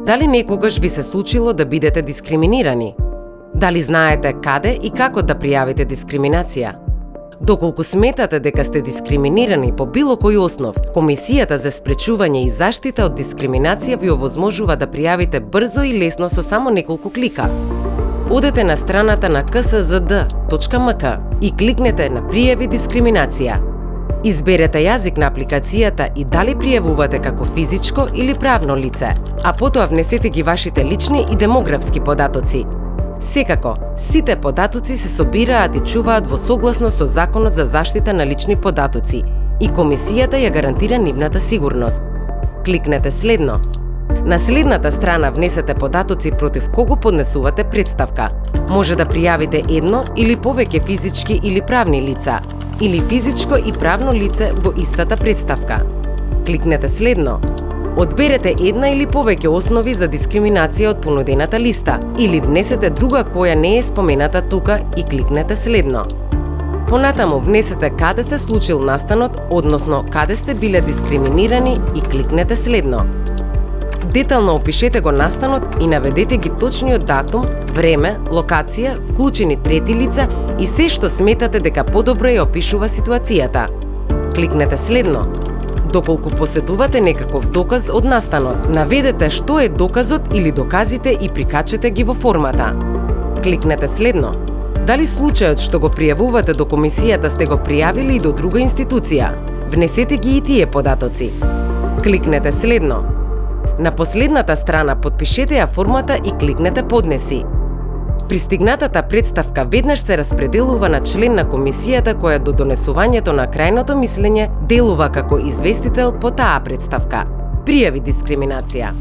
Дали некогаш ви се случило да бидете дискриминирани? Дали знаете каде и како да пријавите дискриминација? Доколку сметате дека сте дискриминирани по било кој основ, Комисијата за спречување и заштита од дискриминација ви овозможува да пријавите брзо и лесно со само неколку клика. Одете на страната на kszd.mk и кликнете на Пријави дискриминација. Изберете јазик на апликацијата и дали пријавувате како физичко или правно лице, а потоа внесете ги вашите лични и демографски податоци. Секако, сите податоци се собираат и чуваат во согласно со Законот за заштита на лични податоци и Комисијата ја гарантира нивната сигурност. Кликнете следно. На следната страна внесете податоци против кого поднесувате представка. Може да пријавите едно или повеќе физички или правни лица, или физичко и правно лице во истата представка. Кликнете следно. Одберете една или повеќе основи за дискриминација од понудената листа или внесете друга која не е спомената тука и кликнете следно. Понатаму внесете каде се случил настанот, односно каде сте биле дискриминирани и кликнете следно. Детално опишете го настанот и наведете ги точниот датум, време, локација, вклучени трети лица и се што сметате дека подобро ја опишува ситуацијата. Кликнете следно. Доколку поседувате некаков доказ од настанот, наведете што е доказот или доказите и прикачете ги во формата. Кликнете следно. Дали случајот што го пријавувате до Комисијата сте го пријавили и до друга институција? Внесете ги и тие податоци. Кликнете следно. На последната страна потпишете ја формата и кликнете Поднеси. Пристигнатата представка веднаш се распределува на член на Комисијата која до донесувањето на крајното мислење делува како известител по таа представка. Пријави дискриминација.